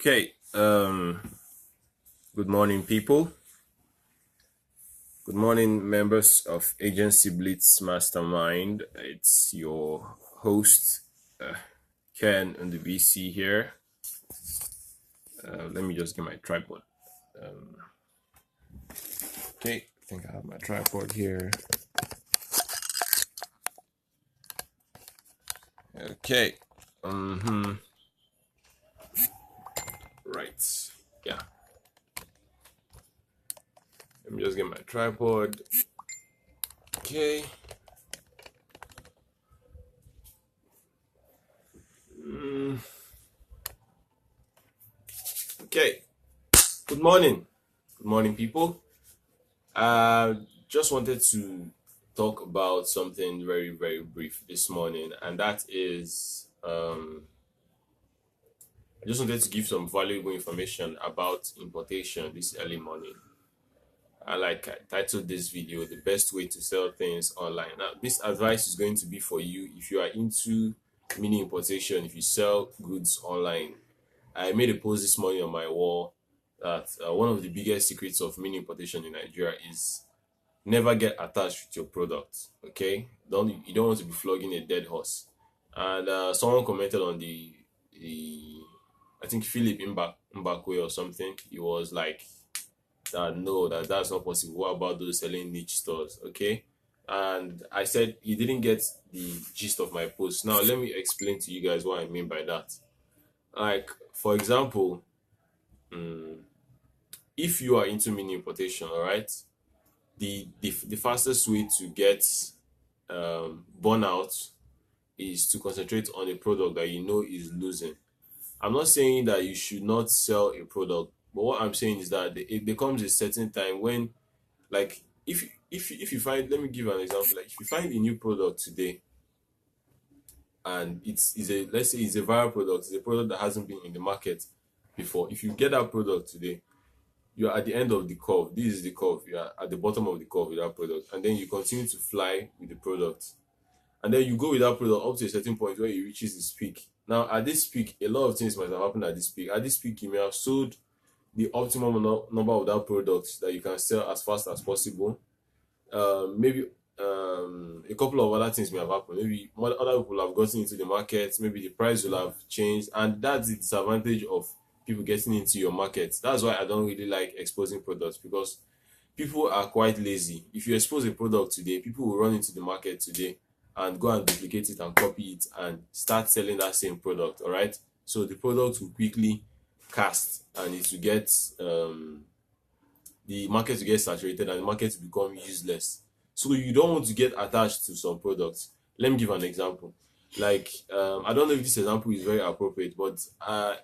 Okay, good morning, people. Good morning, members of Agency Blitz Mastermind. It's your host, Ken, on the VC here. Let me just get my tripod. Okay, I think I have my tripod here. Okay. Right. Yeah. Let me just get my tripod. Okay. Okay. Good morning. Good morning, people. Just wanted to talk about something very, very brief this morning, and that is I just wanted to give some valuable information about importation this early morning. I titled this video "The Best Way to Sell Things Online." Now, this advice is going to be for you if you are into mini importation, if you sell goods online. I made a post this morning on my wall that one of the biggest secrets of mini importation in Nigeria is never get attached with your product. Okay, you don't want to be flogging a dead horse. And someone commented on the I think Philip Mbakwe or something. He was like that no, that's not possible. What about those selling niche stores? Okay, and I said he didn't get the gist of my post. Now let me explain to you guys what I mean by that. Like, for example, if you are into mini importation, all right, the fastest way to get burnout is to concentrate on a product that you know is losing. I'm not saying that you should not sell a product, but what I'm saying is that it becomes a certain time when, like, if you find, let me give an example. Like, if you find a new product today, and it's a, let's say it's a viral product, it's a product that hasn't been in the market before. If you get that product today, you're at the end of the curve. This is the curve. You are at the bottom of the curve with that product, and then you continue to fly with the product, and then you go with that product up to a certain point where it reaches its peak. Now, at this peak, a lot of things might have happened at this peak. At this peak, you may have sold the optimum number of that product that you can sell as fast as possible. Maybe a couple of other things may have happened. Maybe other people have gotten into the market. Maybe the price will have changed, and that's the disadvantage of people getting into your market. That's why I don't really like exposing products, because people are quite lazy. If you expose a product today, people will run into the market today and go and duplicate it and copy it and start selling that same product. All right, so the product will quickly cast, and it will get the market will get saturated, and the market will become useless. So you don't want to get attached to some products. Let me give an example. Like, I don't know if this example is very appropriate, but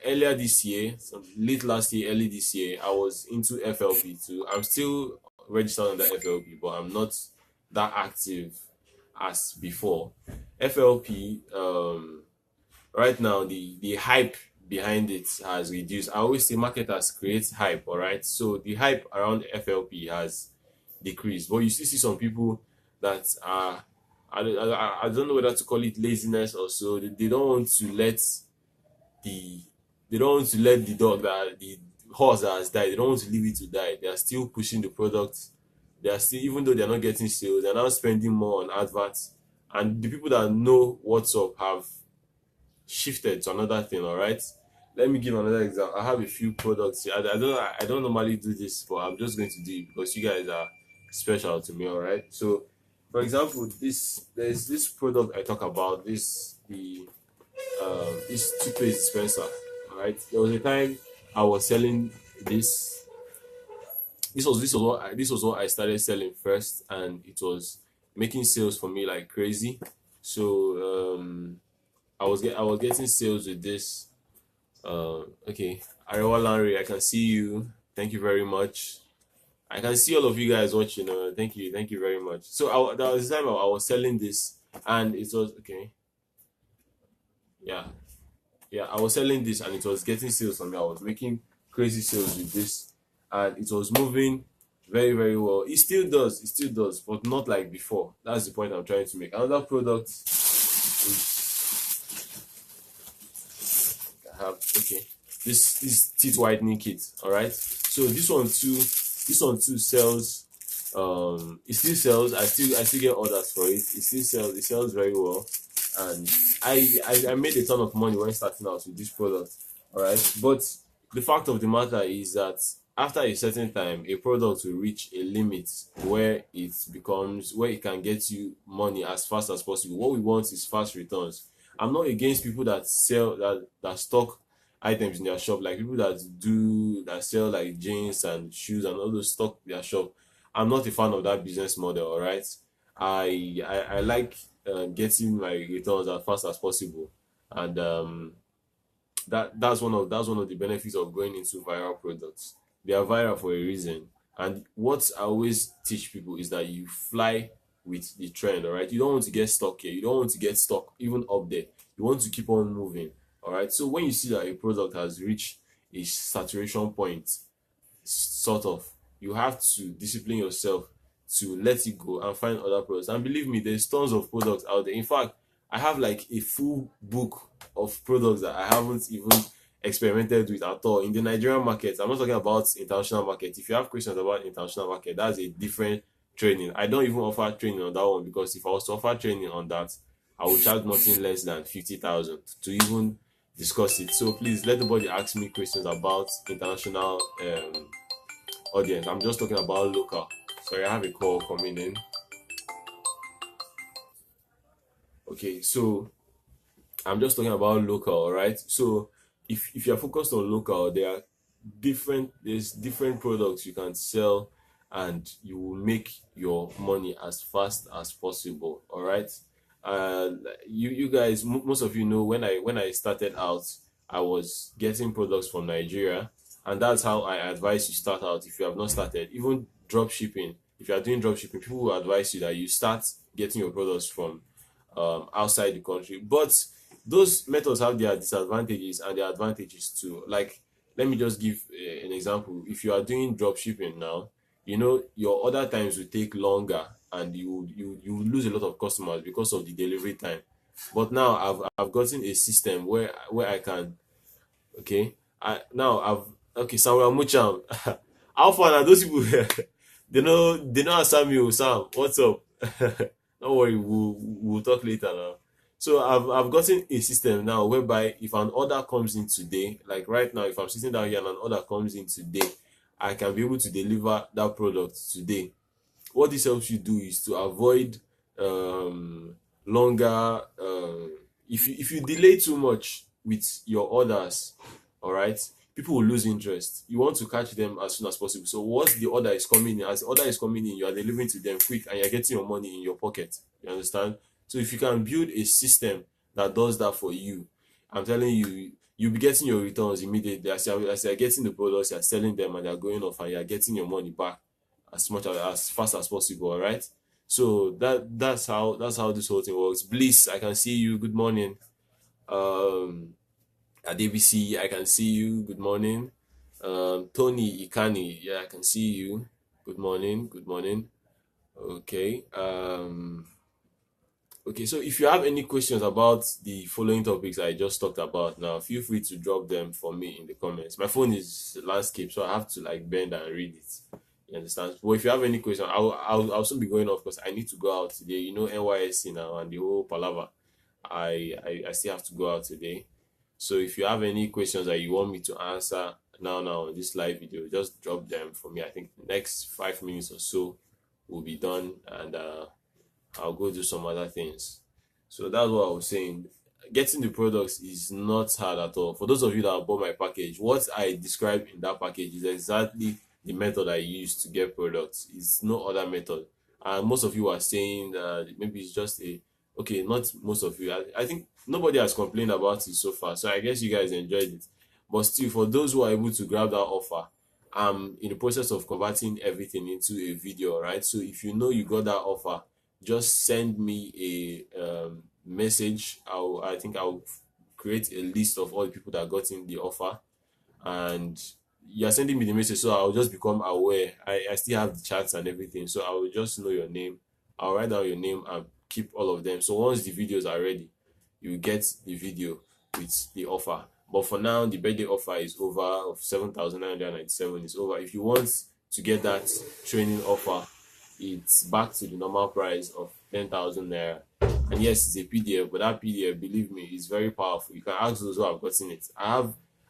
earlier this year, late last year, early this year, I was into FLP too. I'm still registered under FLP, but I'm not that active as before. FLP, right now, the hype behind it has reduced. I always say marketers create hype, all right? So the hype around FLP has decreased, but you still see some people that are, I don't know whether to call it laziness or so. They don't want to let the dog, that the horse that has died, they don't want to leave it to die. They are still pushing the product. They are still, even though they're not getting sales, they're now spending more on adverts. And the people that know what's up have shifted to another thing. All right, let me give another example. I have a few products here. I don't normally do this, but I'm just going to do it because you guys are special to me. All right, so for example, there's this product I talk about, this toothpaste dispenser. All right, there was a time I was selling this. This was what I started selling first, and it was making sales for me like crazy. So I was getting sales with this. Okay, Arewa Lanre, I can see you. Thank you very much. I can see all of you guys watching. Thank you very much. So there was a time I was selling this, and it was okay. Yeah, I was selling this, and it was getting sales for me. I was making crazy sales with this, and it was moving very, very well. It still does, but not like before. That's the point I'm trying to make. Another product is I have, okay. this teeth whitening kit. All right. So this one too sells. It still sells. I still get orders for it. It still sells. It sells very well, and I made a ton of money when starting out with this product. All right. But the fact of the matter is that after a certain time, a product will reach a limit where it can get you money as fast as possible. What we want is fast returns. I'm not against people that stock items in their shop, like people that sell like jeans and shoes and all those stock their shop. I'm not a fan of that business model. All right, I like getting my returns as fast as possible, and that's one of the benefits of going into viral products. They are viral for a reason. And what I always teach people is that you fly with the trend, all right? You don't want to get stuck here. You don't want to get stuck even up there. You want to keep on moving, all right? So when you see that a product has reached a saturation point, sort of, you have to discipline yourself to let it go and find other products. And believe me, there's tons of products out there. In fact, I have like a full book of products that I haven't even experimented with at all in the Nigerian market. I'm not talking about international market. If you have questions about international market, that's a different training. I don't even offer training on that one, because if I was to offer training on that, I would charge nothing less than 50,000 to even discuss it. So please let nobody ask me questions about international audience. I'm just talking about local. Sorry, I have a call coming in. Okay, so I'm just talking about local, all right? So if you're focused on local, there's different products you can sell, and you will make your money as fast as possible, all right? Uh you guys, most of you know, when I started out, I was getting products from Nigeria, and that's how I advise you start out. If you have not started, even drop shipping, if you are doing drop shipping, people will advise you that you start getting your products from outside the country. But those methods have their disadvantages and their advantages too. Like, let me just give an example. If you are doing drop shipping now, your order times will take longer, and you lose a lot of customers because of the delivery time. But now I've gotten a system where I can. Okay, okay, Samuel Mucham. How far are those people? They know answer me. Oh, Sam, what's up? Don't worry, we'll talk later now. So I've gotten a system now whereby if an order comes in today, like right now, if I'm sitting down here and an order comes in today, I can be able to deliver that product today. What this helps you do is to avoid longer. If you delay too much with your orders, all right, people will lose interest. You want to catch them as soon as possible. So once the order is coming in, as the order is coming in, you are delivering to them quick, and you're getting your money in your pocket. You understand? So if you can build a system that does that for you, I'm telling you, you'll be getting your returns immediately. As you're getting the products, you're selling them, and they're going off, and you're getting your money back as fast as possible. All right. So that's how this whole thing works. Bliss, I can see you. Good morning. At ABC, I can see you. Good morning. Tony Ikani, yeah, I can see you. Good morning. Good morning. Okay. Okay, so if you have any questions about the following topics I just talked about now, feel free to drop them for me in the comments. My phone is landscape, so I have to like bend and read it. You understand? But if you have any question, I'll soon be going off because I need to go out today. NYSC now and the whole palaver. I still have to go out today. So if you have any questions that you want me to answer now on this live video, just drop them for me. I think the next 5 minutes or so will be done, and I'll go do some other things. So that's what I was saying. Getting the products is not hard at all. For those of you that have bought my package, what I described in that package is exactly the method I use to get products. It's no other method. And most of you are saying maybe it's just okay, not most of you. I think nobody has complained about it so far. So I guess you guys enjoyed it. But still, for those who are able to grab that offer, I'm in the process of converting everything into a video, right? So if you know you got that offer, just send me a message. I think I'll create a list of all the people that got in the offer, and you're sending me the message, so I'll just become aware. I still have the chats and everything, so I will just know your name. I'll write down your name and keep all of them. So once the videos are ready, you get the video with the offer, But for now, the birthday offer is over of 7,997 is over. If you want to get that training offer, it's back to the normal price of 10,000 naira. And yes, it's a PDF, but that PDF, believe me, is very powerful. You can ask those who have gotten it. I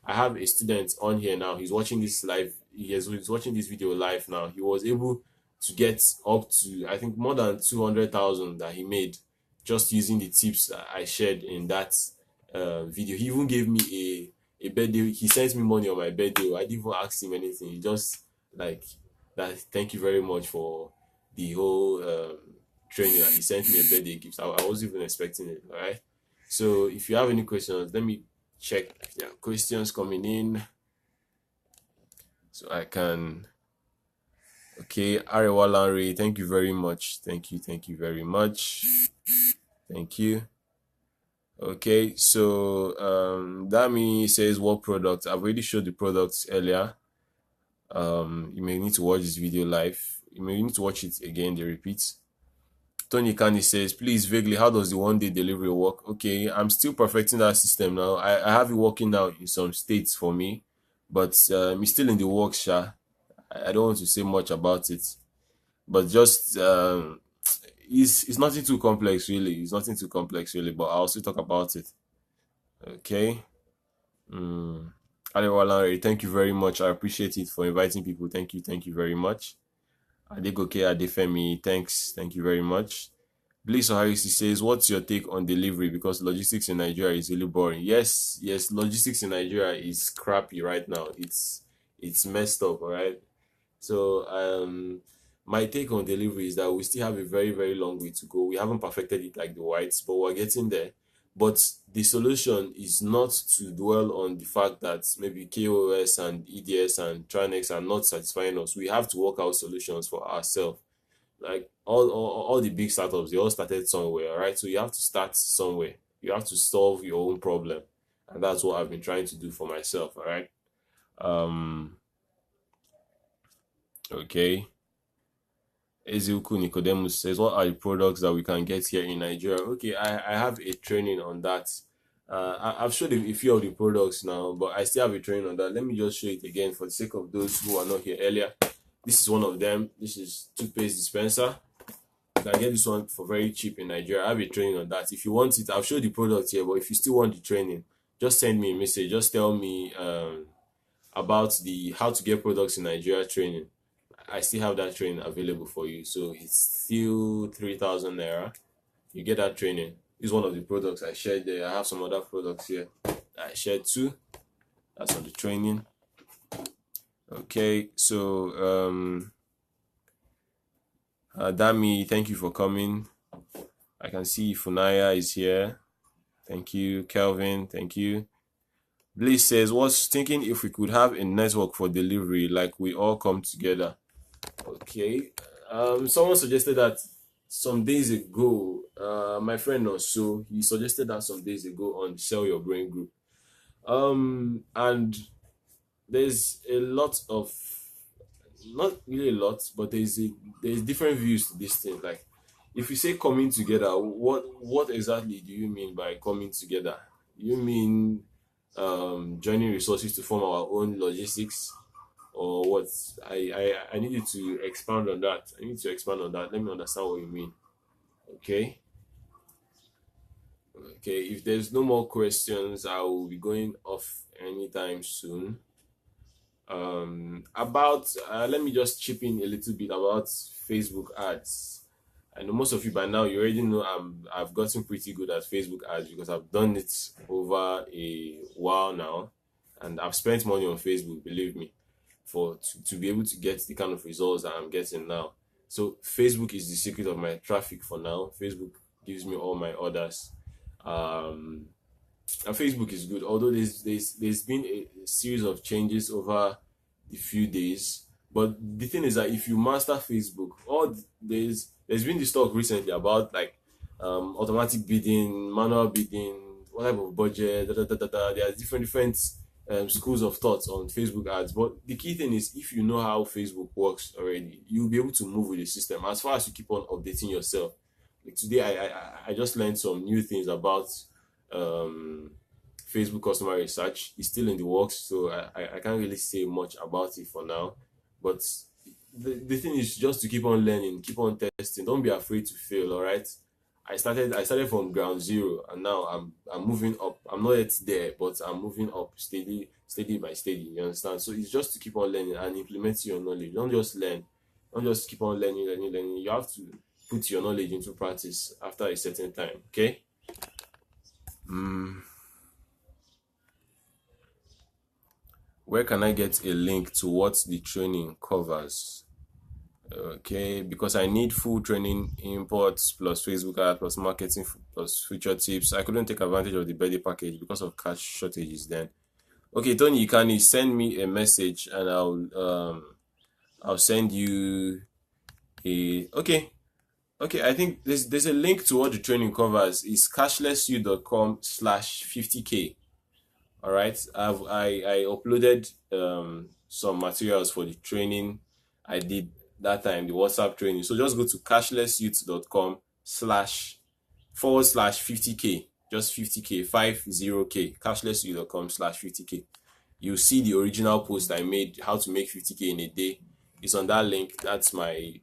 have a student on here now. He's watching this live. He's watching this video live now. He was able to get up to, I think, more than 200,000 that he made just using the tips that I shared in that video. He even gave me a birthday. He sent me money on my birthday. I didn't even ask him anything. He just like that. Thank you very much for the whole training. He sent me a birthday gift. I wasn't even expecting it. All right. So if you have any questions, let me check. Yeah, questions coming in, so I can. Okay, Arewa Lanre, thank you very much. Thank you very much. Thank you. Okay, so Dami says what product? I've already showed the products earlier. You may need to watch this video live. You may need to watch it again, the repeat. Tony Kani says, please vaguely, how does the 1-day delivery work? Okay, I'm still perfecting that system now. I have it working now in some states for me, but it's still in the works, Sha. I don't want to say much about it, but just it's nothing too complex really. It's nothing too complex really, but I'll still talk about it. Okay. Adewale, thank you very much. I appreciate it for inviting people. Thank you very much. Adegoke Adefemi, thank you very much. Bliss Harris says, what's your take on delivery? Because logistics in Nigeria is really boring. Yes, logistics in Nigeria is crappy right now. It's messed up, all right? So my take on delivery is that we still have a very, very long way to go. We haven't perfected it like the whites, but we're getting there. But the solution is not to dwell on the fact that maybe KOS and EDS and Tranex are not satisfying us. We have to work out solutions for ourselves. Like all the big startups, they all started somewhere, right? So you have to start somewhere. You have to solve your own problem. And that's what I've been trying to do for myself, all right? Okay. Ezeoku Nicodemus says, what are the products that we can get here in Nigeria? Okay, I have a training on that. I've showed a few of the products now, but I still have a training on that. Let me just show it again for the sake of those who are not here earlier. This is one of them. This is toothpaste dispenser. You can get this one for very cheap in Nigeria. I have a training on that. If you want it, I'll show the product here, but if you still want the training, just send me a message. Just tell me about the how to get products in Nigeria training. I still have that training available for you. So it's still 3,000 naira. You get that training. This is one of the products I shared there. I have some other products here I shared too. That's on the training. Okay, so Dami, thank you for coming. I can see Funaya is here. Thank you. Kelvin, thank you. Bliss says, was thinking if we could have a network for delivery, like we all come together. Okay. Someone suggested that some days ago. My friend also, he suggested that some days ago on Sell Your Brain group. And there's a lot of, not really a lot, but there's different views to this thing. Like, if you say coming together, what exactly do you mean by coming together? You mean joining resources to form our own logistics, or what? I need you to expand on that. Let me understand what you mean. Okay. If there's no more questions, I will be going off anytime soon. Let me just chip in a little bit about Facebook ads. I know most of you by now, you already know I've gotten pretty good at Facebook ads because I've done it over a while now, and I've spent money on Facebook, believe me, to be able to get the kind of results that I'm getting now. So Facebook is the secret of my traffic for now. Facebook gives me all my orders. And Facebook is good, although there's been a series of changes over the few days. But the thing is that if you master Facebook, there's been this talk recently about like automatic bidding, manual bidding, what type of budget, There are different schools of thoughts on Facebook ads. But the key thing is, if you know how Facebook works already, you'll be able to move with the system as far as you keep on updating yourself. Like today, I just learned some new things about Facebook customer research. It's still in the works, so I can't really say much about it for now. But the thing is just to keep on learning, keep on testing. Don't be afraid to fail, all right? I started from ground zero, and now I'm moving up. I'm not yet there, but I'm moving up steady by steady. You understand? So it's just to keep on learning and implementing your knowledge. Don't just learn. Don't just keep on learning. You have to put your knowledge into practice after a certain time. Okay. Where can I get a link to what the training covers? Okay, because I need full training imports plus Facebook ad plus marketing plus future tips. I couldn't take advantage of the birthday package because of cash shortages then. Okay, Tony, you can send me a message and I'll send you a okay. Okay, I think there's a link to what the training covers. It's cashlessu.com/50k. All right, I uploaded some materials for the training I did that time, the WhatsApp training. So just go to cashlessyouth.com//50k, just 50k, 50k, cashlessyouth.com/50k. You see the original post I made, how to make 50k in a day. It's on that link. That's my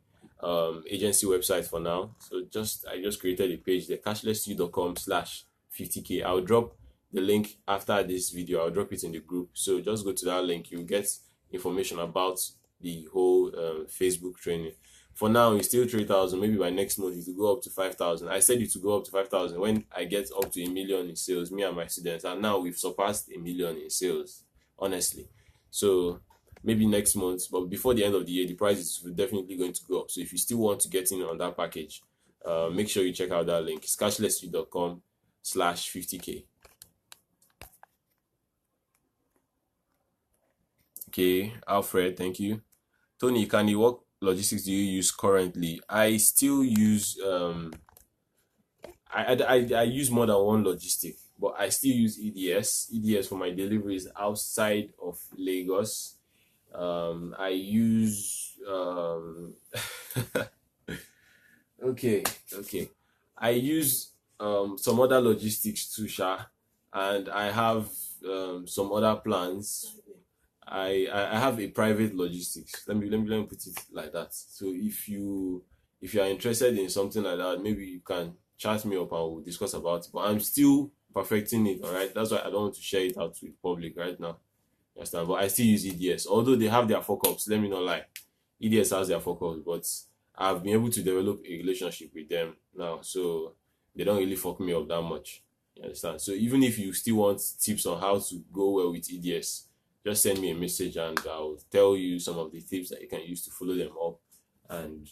agency website for now. So I just created a page there, cashlessyouth.com/50k. I'll drop the link after this video. I'll drop it in the group. So just go to that link. You'll get information about the whole Facebook training. For now, it's still 3,000. Maybe by next month, it will go up to 5,000. I said it to go up to 5,000 when I get up to 1 million in sales, me and my students. And now we've surpassed 1 million in sales, honestly. So maybe next month, but before the end of the year, the price is definitely going to go up. So if you still want to get in on that package, make sure you check out that link. It's cashlessyouth.com/50k. Okay, Alfred, thank you. Tony, what logistics do you use currently? I still use I use more than one logistic, but I still use EDS for my deliveries outside of Lagos. I use okay. I use some other logistics too, Sha, and I have some other plans. I have a private logistics. Let me put it like that. So if you are interested in something like that, maybe you can chat me up and we'll discuss about it. But I'm still perfecting it, all right? That's why I don't want to share it out with public right now. You understand? But I still use EDS. Although they have their fuck-ups, let me not lie. EDS has their fuck-ups, but I've been able to develop a relationship with them now. So they don't really fuck me up that much. You understand? So even if you still want tips on how to go well with EDS, just send me a message and I'll tell you some of the tips that you can use to follow them up. And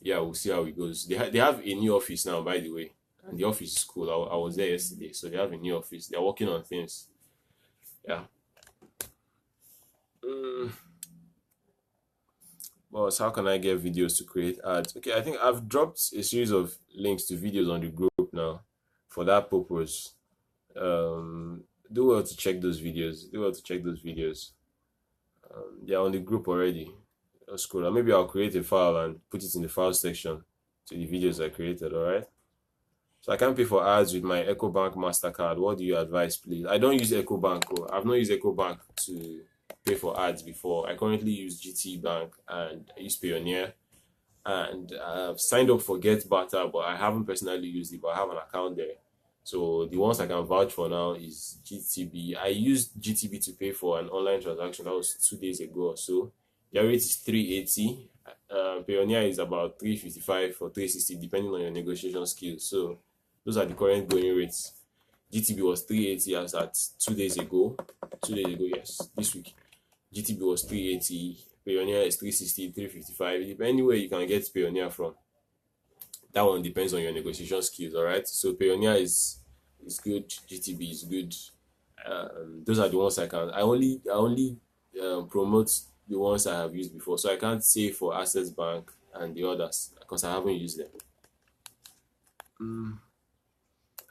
yeah, we'll see how it goes. They have a new office now, by the way, and the office is cool. I was there yesterday, so they have a new office. They're working on things. Yeah. Boss, how can I get videos to create ads? Okay, I think I've dropped a series of links to videos on the group now for that purpose. Do well to check those videos. They're on the group already. That's cool. Maybe I'll create a file and put it in the file section to the videos I created, alright? So I can't pay for ads with my EcoBank MasterCard. What do you advise, please? I don't use EcoBank. I've not used EcoBank to pay for ads before. I currently use GT Bank and I use Payoneer. And I've signed up for Get Butter, but I haven't personally used it, but I have an account there. So the ones I can vouch for now is GTB. I used GTB to pay for an online transaction. That was 2 days ago or so. Their rate is 380. Payoneer is about 355 or 360, depending on your negotiation skills. So those are the current going rates. GTB was 380 as at 2 days ago. 2 days ago, yes, this week. GTB was 380. Payoneer is 360, 355. Depending where you can get Payoneer from. That one depends on your negotiation skills, all right? So Payoneer is good, GTB is good. Those are the ones I can. I only promote the ones I have used before, so I can't say for Access Bank and the others because I haven't used them.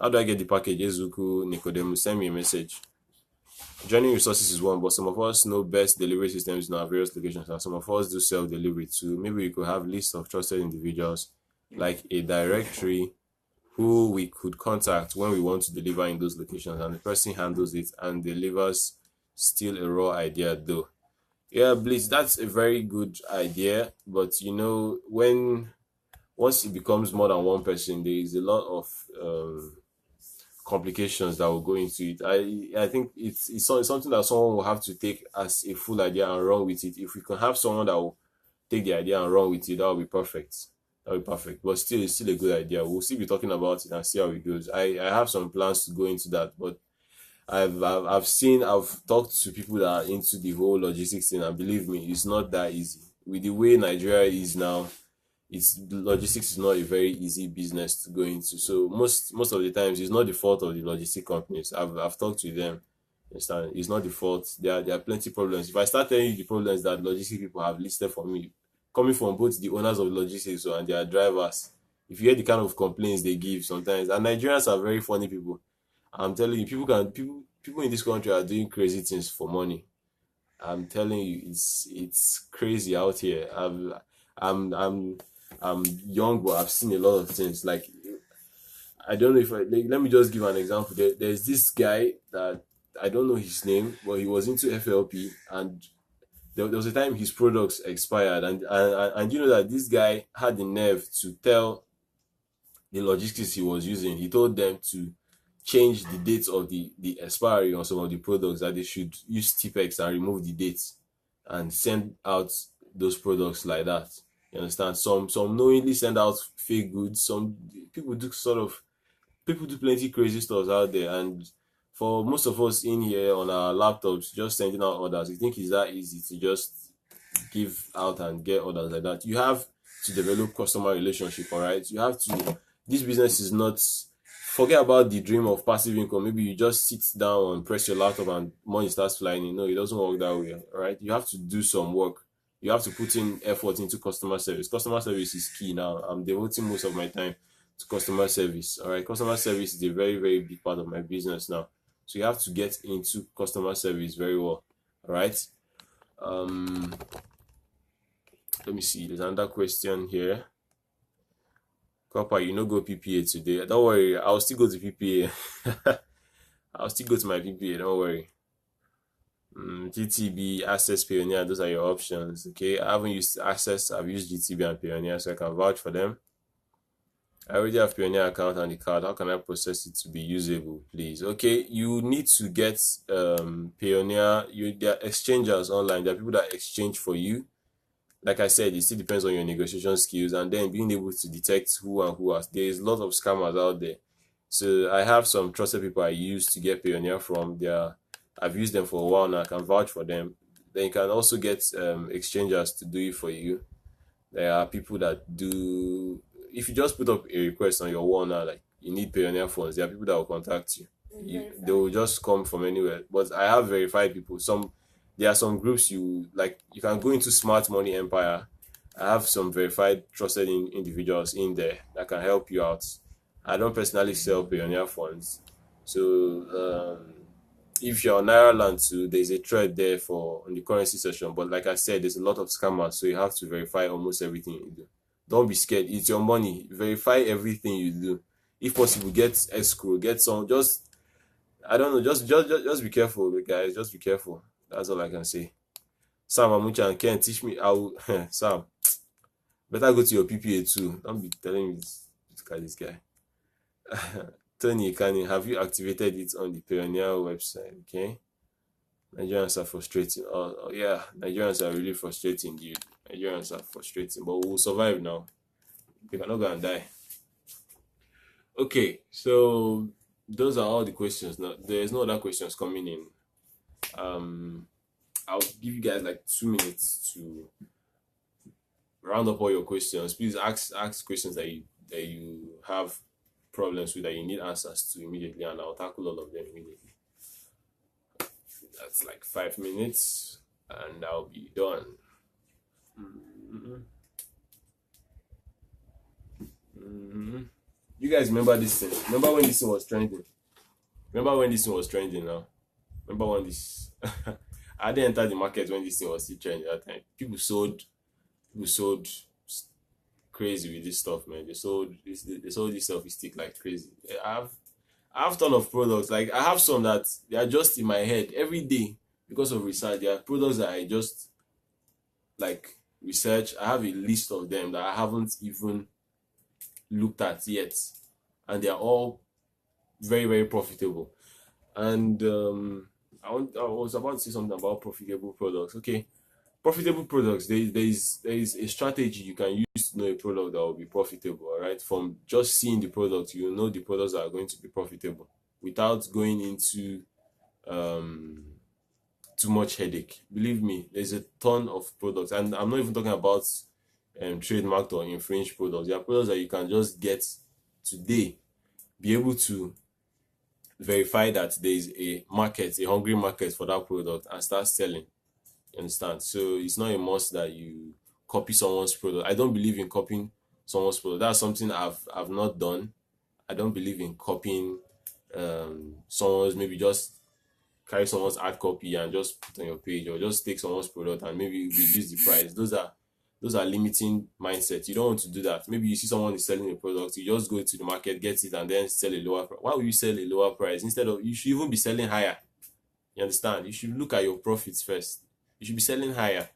How do I get the package? Ezuku Nicodemus, send me a message. Joining resources is one, but some of us know best delivery systems in our various locations, and some of us do self-delivery too. Maybe we could have lists of trusted individuals, like a directory who we could contact when we want to deliver in those locations, and the person handles it and delivers still a raw idea though. Yeah, Blitz, that's a very good idea, but when once it becomes more than one person, there is a lot of complications that will go into it. I think it's something that someone will have to take as a full idea and run with it. If we can have someone that will take the idea and run with it, that would be perfect. That would be perfect. But still, it's still a good idea. We'll still be talking about it and see how it goes. I have some plans to go into that, but I've talked to people that are into the whole logistics thing, and believe me, it's not that easy. With the way Nigeria is now, it's logistics is not a very easy business to go into. So most of the times, it's not the fault of the logistic companies. I've talked to them. Understand? It's not the fault. There are plenty of problems. If I start telling you the problems that logistic people have listed for me, coming from both the owners of logistics and their drivers, if you hear the kind of complaints they give sometimes, and Nigerians are very funny people. I'm telling you, people in this country are doing crazy things for money. I'm telling you, it's crazy out here. I'm I'm young, but I've seen a lot of things. Like, I don't know if let me just give an example. There's this guy that I don't know his name, but he was into FLP, and there was a time his products expired, and you know that this guy had the nerve to tell the logistics he was using. He told them to change the dates of the expiry on some of the products, that they should use Tipex and remove the dates and send out those products like that. You understand? Some knowingly send out fake goods. Some people do people do plenty crazy stuff out there, and for most of us in here on our laptops, just sending out orders, you think it's that easy to just give out and get orders like that. You have to develop customer relationship, all right? You have to. This business is not. Forget about the dream of passive income. Maybe you just sit down and press your laptop and money starts flying in. No, it doesn't work that way, all right? You have to do some work. You have to put in effort into customer service. Customer service is key now. I'm devoting most of my time to customer service, all right? Customer service is a very, very big part of my business now. So you have to get into customer service very well, all right? Um, Let me see. There's another question here. Copper, you no go PPA today. Don't worry, I'll still go to PPA. I'll still go to my PPA. Don't worry. GTB, Access, Pioneer, those are your options. Okay, I haven't used Access. I've used GTB and Pioneer, so I can vouch for them. I already have Pioneer account and the card. How can I process it to be usable, please? Okay, you need to get Pioneer. There are exchangers online. There are people that exchange for you. Like I said, it still depends on your negotiation skills, and then being able to detect who and who are. There's a lot of scammers out there. So I have some trusted people I use to get Pioneer from. I've used them for a while now. I can vouch for them. Then you can also get exchangers to do it for you. There are people that do. If you just put up a request on your wall now, like you need Pioneer funds, there are people that will contact you. They will just come from anywhere. But I have verified people. There are some groups you can go into Smart Money Empire. I have some verified trusted individuals in there that can help you out. I don't personally sell Pioneer funds. So if you're on Ireland too, there's a thread there on the currency session. But like I said, there's a lot of scammers, so you have to verify almost everything you do. Don't be scared. It's your money. Verify everything you do. If possible, get escrow, get some. Just I don't know. Just be careful, guys. Just be careful. That's all I can say. Sam Amucha and Ken, teach me how. Sam, better go to your PPA too. Don't be telling me this guy. Tony Ikani, have you activated it on the Pioneer website? Okay. Nigerians are frustrating. Oh yeah, Nigerians are really frustrating, dude. Nigerians are frustrating, but we'll survive now. We cannot go and die. Okay, so those are all the questions. Now, there's no other questions coming in. I'll give you guys like 2 minutes to round up all your questions. Please ask questions that you have problems with, that you need answers to immediately, and I'll tackle all of them immediately. That's like 5 minutes, and I'll be done. You guys remember this thing? Remember when this thing was trending? Now? Remember when this? I didn't enter the market when this thing was still trending at that time. People sold crazy with this stuff, man. They sold this selfie stick like crazy. I have ton of products. Like I have some that they are just in my head every day because of research. There are products that I just like research. I have a list of them that I haven't even looked at yet, and they are all very very profitable. And I was about to say something about profitable products. Okay, profitable products. There is a strategy you can use to know a product that will be profitable. All right, from just seeing the product, you know the products that are going to be profitable without going into um too much headache. Believe me, there's a ton of products, and I'm not even talking about trademarked or infringed products. There are products that you can just get today, be able to verify that there is a market, a hungry market for that product, and start selling. You understand? So it's not a must that you copy someone's product. I don't believe in copying someone's product. That's something I've not done. I don't believe in copying someone's, maybe just carry someone's ad copy and just put on your page, or just take someone's product and maybe reduce the price. Those are limiting mindsets. You don't want to do that. Maybe you see someone is selling a product, you just go to the market, get it, and then sell a lower price. Why would you sell a lower price instead of, you should even be selling higher? You understand? You should look at your profits first. You should be selling higher.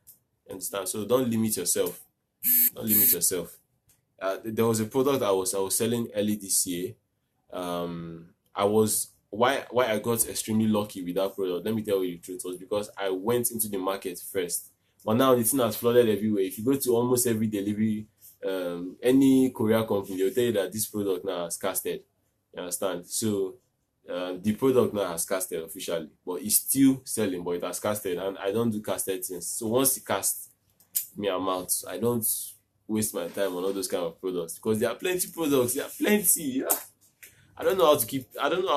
You understand? So don't limit yourself. Don't limit yourself. There was a product I was selling early this year. I was why I got extremely lucky with that product. Let me tell you the truth, was because I went into the market first. But now the thing has flooded everywhere. If you go to almost every delivery, any courier company, they'll tell you that this product now has casted. You understand? So the product now has casted officially, but it's still selling, but it has casted, and I don't do casted things. So once it casts, me, I'm out. I don't waste my time on all those kind of products, because there are plenty products. There are plenty. Yeah. I don't know how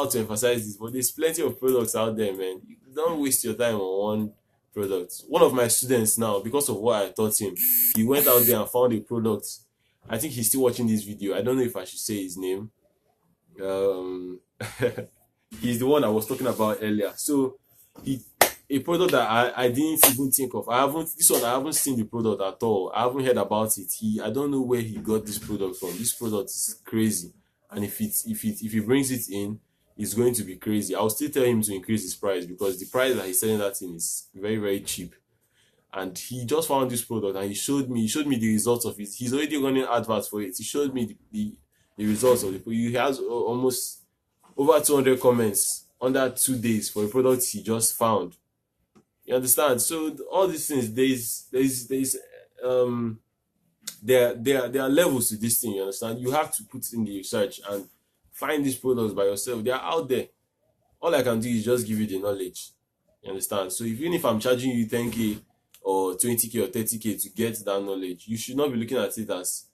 to emphasize this, but there's plenty of products out there, man. You don't waste your time on one product. One of my students now, because of what I taught him, he went out there and found a product. I think he's still watching this video. I don't know if I should say his name. Um, he's the one I was talking about earlier. So he a product that I didn't even think of. I haven't seen the product at all. I haven't heard about it. I don't know where he got this product from. This product is crazy. And if he brings it in, it's going to be crazy. I'll still tell him to increase his price, because the price that he's selling that in is very, very cheap. And he just found this product and he showed me the results of it. He's already running adverts for it. He showed me the results of it. He has almost over 200 comments under 2 days for a product he just found. You understand? So all these things, there are levels to this thing. You understand? You have to put in the research and find these products by yourself. They are out there. All I can do is just give you the knowledge. You understand? So even if I'm charging you 10k or 20k or 30k to get that knowledge, you should not be looking at it as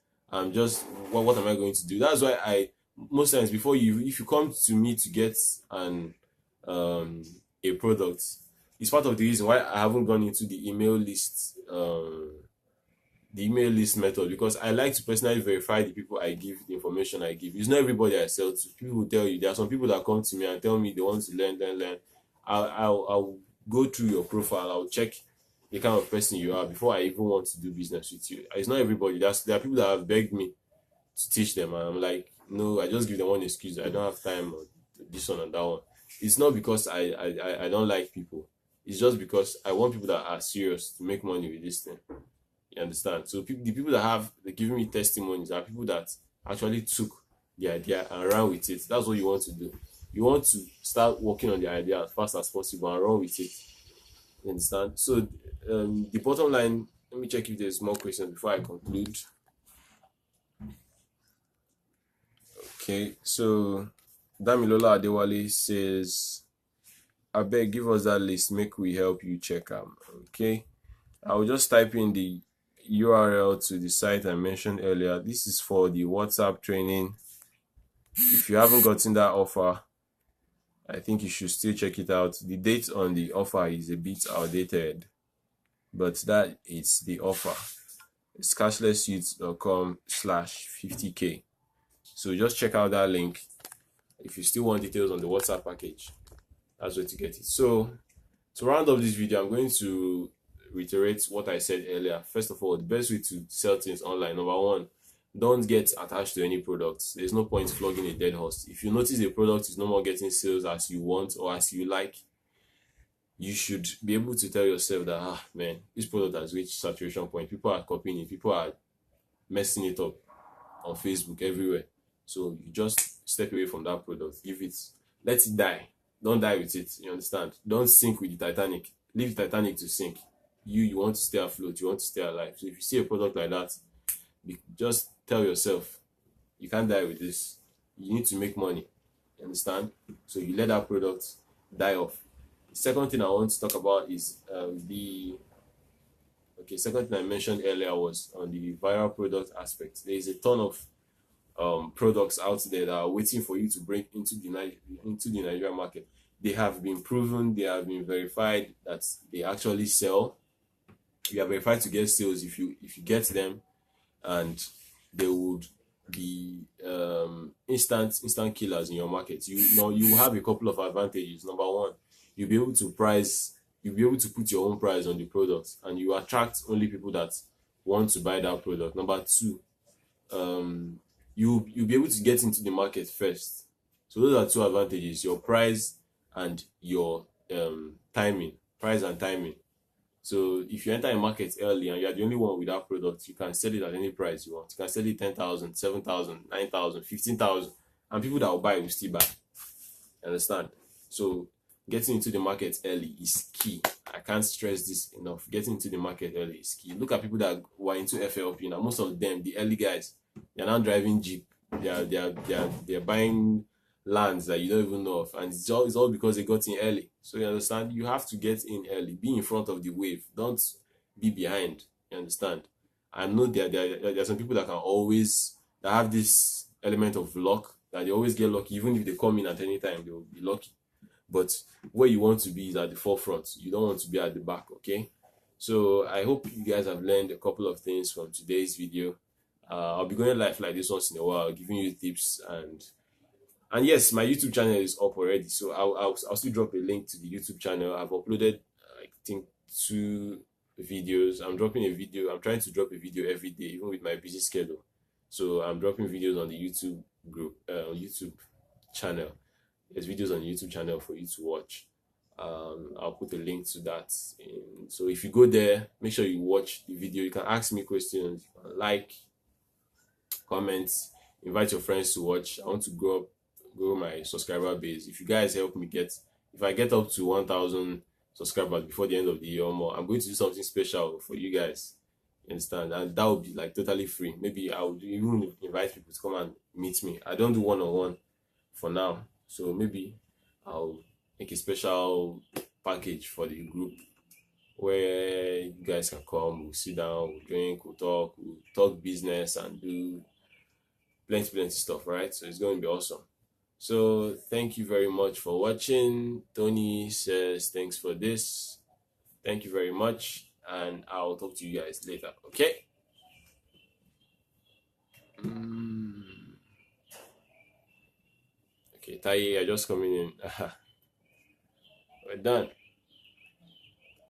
just what am I going to do. That's why I most times, if you come to me to get a product, it's part of the reason why I haven't gone into the email list method, because I like to personally verify the people I give, the information I give. It's not everybody I sell to. People will tell you. There are some people that come to me and tell me they want to learn. I'll go through your profile. I'll check the kind of person you are before I even want to do business with you. It's not everybody. There are people that have begged me to teach them, and I'm like, no, I just give them one excuse. I don't have time, or this one and that one. It's not because I don't like people. It's just because I want people that are serious to make money with this thing. You understand? So the people that they're giving me testimonies are people that actually took the idea and ran with it. That's what you want to do. You want to start working on the idea as fast as possible and run with it. You understand? So the bottom line, let me check if there's more questions before I conclude. Okay, so Damilola Adewale says, I beg, give us that list, make we help you check them. Okay, I will just type in the URL to the site I mentioned earlier. This is for the WhatsApp training. If you haven't gotten that offer, I think you should still check it out. The date on the offer is a bit outdated, but that is the offer. It's cashlessyouth.com/50k. So just check out that link if you still want details on the WhatsApp package. That's where to get it. So to round up this video, I'm going to reiterate what I said earlier. First of all, the best way to sell things online, number one, Don't get attached to any products. There's no point flogging a dead horse. If you notice a product is no more getting sales as you want or as you like, you should be able to tell yourself that, man, this product has reached saturation point. People are copying it. People are messing it up on Facebook, everywhere. So you just step away from that product. Let it die. Don't die with it. You understand? Don't sink with the Titanic. Leave the Titanic to sink. You want to stay afloat. You want to stay alive. So if you see a product like that, just tell yourself, you can't die with this. You need to make money. You understand? So you let that product die off. The second thing I want to talk about is second thing I mentioned earlier was on the viral product aspect. There is a ton of products out there that are waiting for you to bring into the Nigerian market. They have been proven, they have been verified that they actually sell. You are verified to get sales if you get them, and they would be instant killers in your market. You have a couple of advantages. Number one, you'll be able to put your own price on the product, and you attract only people that want to buy that product. Number two, you'll be able to get into the market first. So those are two advantages: your price and your timing. Price and timing. So if you enter a market early and you're the only one with that product, you can sell it at any price you want. You can sell it 10,000, 7,000, 9,000, 15,000, and people that will buy will still buy. Understand? So getting into the market early is key. I can't stress this enough. Getting into the market early is key. Look at people that were into FLP now. Most of them, the early guys, they're now driving Jeep. They're buying lands that you don't even know of, and it's all because they got in early. So you understand, you have to get in early, be in front of the wave, don't be behind. You understand? I know there are some people that have this element of luck, that they always get lucky. Even if they come in at any time, they will be lucky. But where you want to be is at the forefront. You don't want to be at the back. Okay, so I hope you guys have learned a couple of things from today's video. I'll be going live like this once in a while, giving you tips, and yes, my YouTube channel is up already, so I'll still drop a link to the YouTube channel. I've uploaded, I think, 2 videos. I'm trying to drop a video every day, even with my busy schedule. So I'm dropping videos on the YouTube group, YouTube channel. There's videos on the YouTube channel for you to watch. I'll put a link to that. So if you go there, make sure you watch the video. You can ask me questions, you can like, comment, invite your friends to watch. I want to grow my subscriber base. If you guys help me if I get up to 1,000 subscribers before the end of the year or more, I'm going to do something special for you guys. You understand? And that would be like totally free. Maybe I would even invite people to come and meet me. I don't do one-on-one for now, so maybe I'll make a special package for the group where you guys can come, we'll sit down, we'll drink, we'll talk business and do plenty stuff, right? So it's going to be awesome. So thank you very much for watching. Tony says thanks for this. Thank you very much, and I'll talk to you guys later. Okay. Okay, Taye, you're just coming in. We're done.